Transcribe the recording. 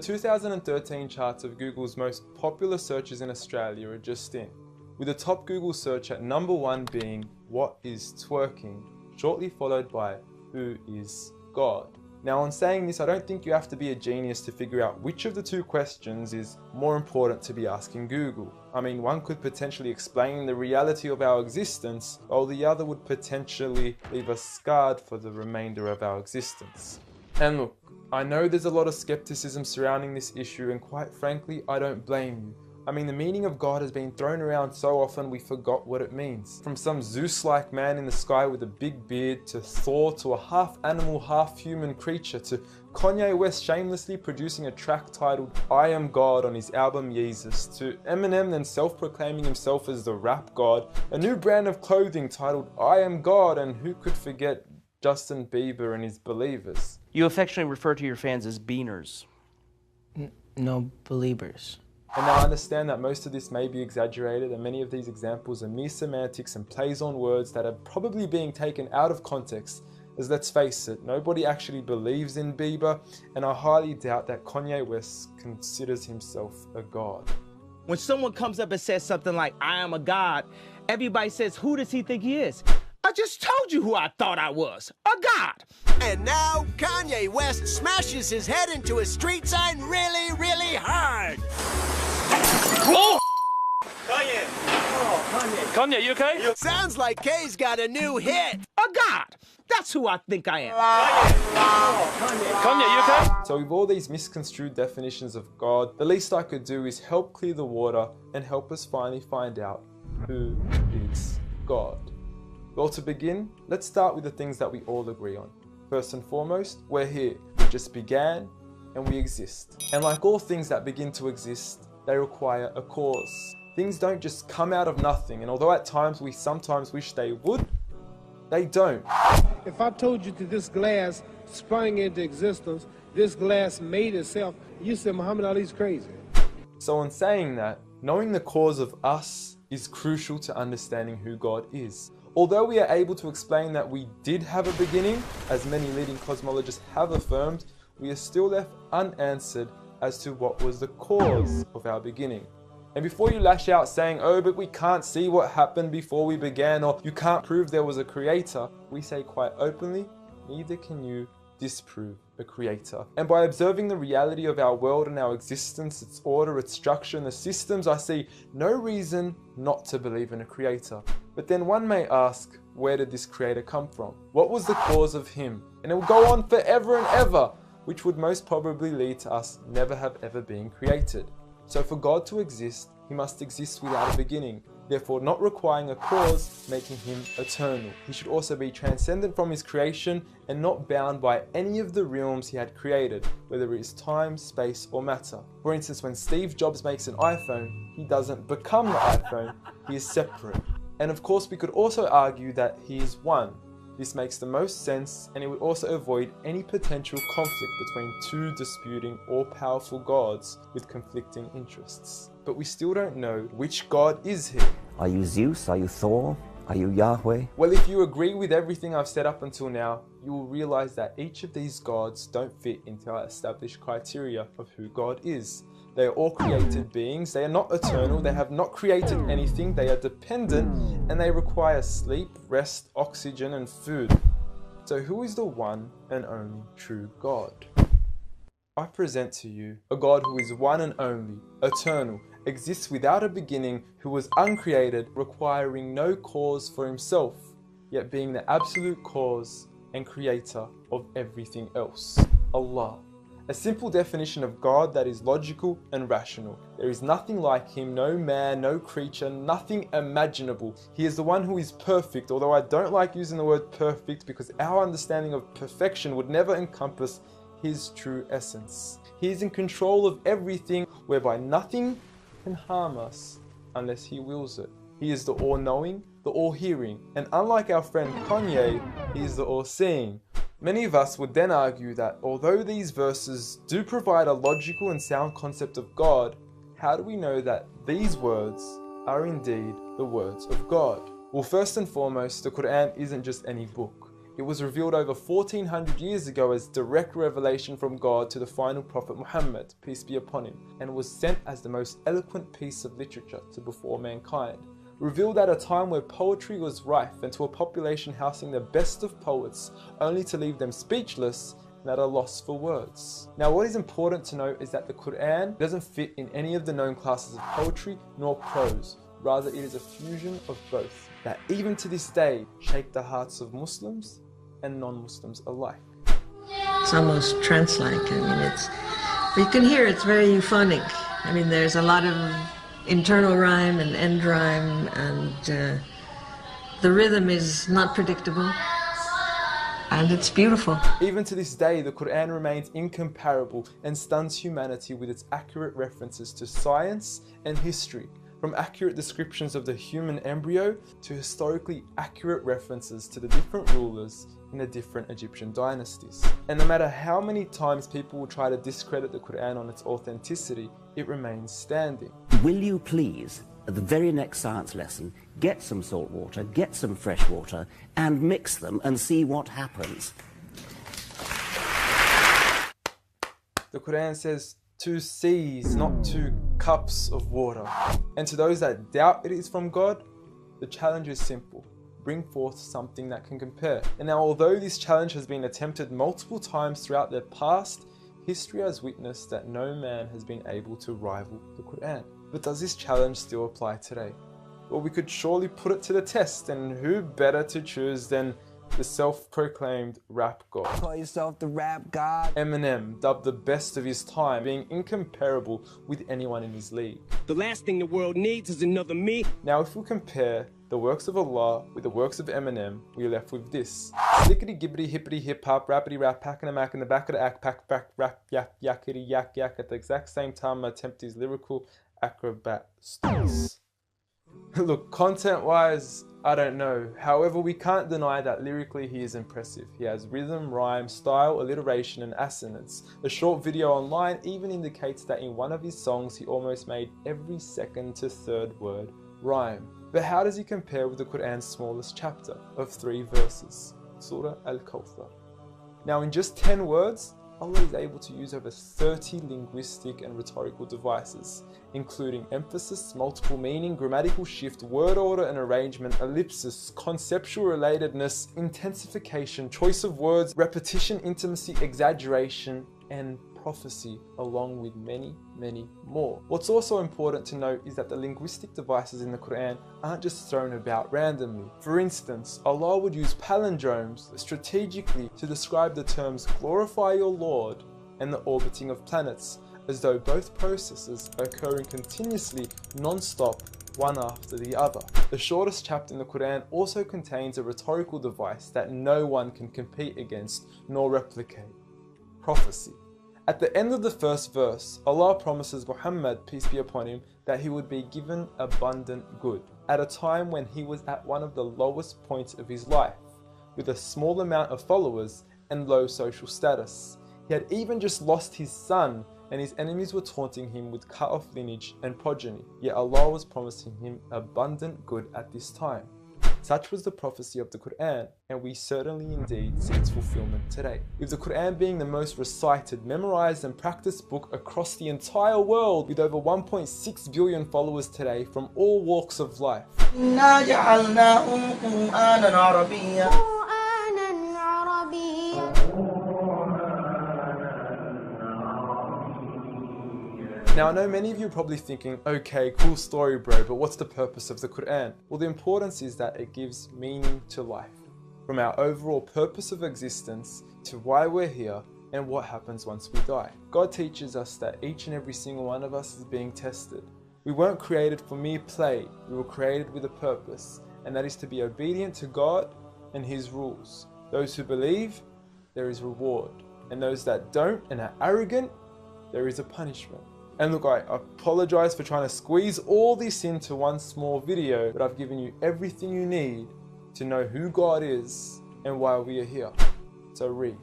The 2013 charts of Google's most popular searches in Australia are just in, with the top Google search at number 1 being "What is twerking?", shortly followed by "Who is God?". Now, on saying this, I don't think you have to be a genius to figure out which of the two questions is more important to be asking Google. I mean, one could potentially explain the reality of our existence, while the other would potentially leave us scarred for the remainder of our existence. And look, I know there's a lot of skepticism surrounding this issue, and quite frankly, I don't blame you. I mean, the meaning of God has been thrown around so often we forgot what it means. From some Zeus-like man in the sky with a big beard, to Thor, to a half-animal, half-human creature, to Kanye West shamelessly producing a track titled "I Am God" on his album Yeezus, to Eminem then self-proclaiming himself as the rap god, a new brand of clothing titled "I Am God", and who could forget Justin Bieber and his Believers. You affectionately refer to your fans as beaners. No, believers. And now I understand that most of this may be exaggerated, and many of these examples are mere semantics and plays on words that are probably being taken out of context, as let's face it, nobody actually believes in Bieber, and I highly doubt that Kanye West considers himself a god. When someone comes up and says something like, "I am a god," everybody says, "Who does he think he is?" I just told you who I thought I was, a god. And now Kanye West smashes his head into a street sign really, really hard. Oh! Kanye. Oh, Kanye. Kanye, you okay? Sounds like Kay's got a new hit. A god. That's who I think I am. Kanye, you okay? So with all these misconstrued definitions of God, the least I could do is help clear the water and help us finally find out who is God. Well, to begin, let's start with the things that we all agree on. First and foremost, we're here. We just began and we exist. And like all things that begin to exist, they require a cause. Things don't just come out of nothing, and although at times we sometimes wish they would, they don't. If I told you that this glass sprang into existence, this glass made itself, you said Muhammad Ali's crazy. So in saying that, knowing the cause of us is crucial to understanding who God is. Although we are able to explain that we did have a beginning, as many leading cosmologists have affirmed, we are still left unanswered as to what was the cause of our beginning. And before you lash out saying, "Oh, but we can't see what happened before we began," or "you can't prove there was a creator," we say quite openly, neither can you disprove a creator. And by observing the reality of our world and our existence, its order, its structure, and the systems, I see no reason not to believe in a creator. But then one may ask, where did this creator come from? What was the cause of him? And it will go on forever and ever, which would most probably lead to us never have ever been created. So for God to exist, he must exist without a beginning, therefore not requiring a cause, making him eternal. He should also be transcendent from his creation and not bound by any of the realms he had created, whether it is time, space, or matter. For instance, when Steve Jobs makes an iPhone, he doesn't become the iPhone, he is separate. And of course, we could also argue that he is one. This makes the most sense, and it would also avoid any potential conflict between two disputing all-powerful gods with conflicting interests. But we still don't know which God is he. Are you Zeus? Are you Thor? Are you Yahweh? Well, if you agree with everything I've said up until now, you will realize that each of these gods don't fit into our established criteria of who God is. They are all created beings, they are not eternal, they have not created anything, they are dependent, and they require sleep, rest, oxygen, and food. So who is the one and only true God? I present to you a God who is one and only, eternal, exists without a beginning, who was uncreated, requiring no cause for himself, yet being the absolute cause and creator of everything else. Allah. A simple definition of God that is logical and rational. There is nothing like him, no man, no creature, nothing imaginable. He is the one who is perfect, although I don't like using the word perfect because our understanding of perfection would never encompass his true essence. He is in control of everything, whereby nothing can harm us unless he wills it. He is the all-knowing, the all-hearing, and unlike our friend Kanye, he is the all-seeing. Many of us would then argue that although these verses do provide a logical and sound concept of God, how do we know that these words are indeed the words of God? Well, first and foremost, the Quran isn't just any book. It was revealed over 1400 years ago as direct revelation from God to the final prophet Muhammad, peace be upon him, and was sent as the most eloquent piece of literature to before mankind. Revealed at a time where poetry was rife and to a population housing the best of poets, only to leave them speechless and at a loss for words. Now what is important to note is that the Quran doesn't fit in any of the known classes of poetry nor prose. Rather, it is a fusion of both that even to this day shake the hearts of Muslims and non-Muslims alike. It's almost trance-like. I mean, you can hear it's very euphonic. I mean, there's a lot of internal rhyme and end rhyme, and the rhythm is not predictable, and it's beautiful. Even to this day, the Quran remains incomparable and stuns humanity with its accurate references to science and history, from accurate descriptions of the human embryo to historically accurate references to the different rulers in the different Egyptian dynasties. And no matter how many times people will try to discredit the Quran on its authenticity, it remains standing. Will you please, at the very next science lesson, get some salt water, get some fresh water, and mix them and see what happens? The Quran says 2 seas, not 2 cups of water. And to those that doubt it is from God, the challenge is simple. Bring forth something that can compare. And now, although this challenge has been attempted multiple times throughout the past, history has witnessed that no man has been able to rival the Quran. But does this challenge still apply today? Well, we could surely put it to the test, and who better to choose than the self-proclaimed rap god. Call yourself the rap god. Eminem, dubbed the best of his time, being incomparable with anyone in his league. The last thing the world needs is another me. Now, if we compare the works of Allah with the works of Eminem, we are left with this. Slickety gibbity hippity hip hop, rappity rap, pack and a mac in the back of the act, pack, rap, yak, yakety yak, yak. At the exact same time, I attempt these lyrical acrobat stunts. Look, content-wise, I don't know. However, we can't deny that lyrically he is impressive. He has rhythm, rhyme, style, alliteration, and assonance. A short video online even indicates that in one of his songs he almost made every second to third word rhyme. But how does he compare with the Quran's smallest chapter of 3 verses, Surah Al-Kawthar? Now, in just 10 words, Allah is able to use over 30 linguistic and rhetorical devices, including emphasis, multiple meaning, grammatical shift, word order and arrangement, ellipsis, conceptual relatedness, intensification, choice of words, repetition, intimacy, exaggeration, and prophecy, along with many, many more. What's also important to note is that the linguistic devices in the Quran aren't just thrown about randomly. For instance, Allah would use palindromes strategically to describe the terms glorify your Lord and the orbiting of planets, as though both processes are occurring continuously, non-stop, one after the other. The shortest chapter in the Quran also contains a rhetorical device that no one can compete against nor replicate: prophecy. At the end of the first verse, Allah promises Muhammad, peace be upon him, that he would be given abundant good at a time when he was at one of the lowest points of his life, with a small amount of followers and low social status. He had even just lost his son, and his enemies were taunting him with cut-off lineage and progeny, yet Allah was promising him abundant good at this time. Such was the prophecy of the Quran, and we certainly indeed see its fulfillment today, with the Quran being the most recited, memorized and practiced book across the entire world, with over 1.6 billion followers today from all walks of life. Now, I know many of you are probably thinking, okay, cool story bro, but what's the purpose of the Quran? Well, the importance is that it gives meaning to life, from our overall purpose of existence to why we're here and what happens once we die. God teaches us that each and every single one of us is being tested. We weren't created for mere play, we were created with a purpose, and that is to be obedient to God and His rules. Those who believe, there is reward, and those that don't and are arrogant, there is a punishment. And look, I apologize for trying to squeeze all this into one small video, but I've given you everything you need to know who God is and why we are here. So read.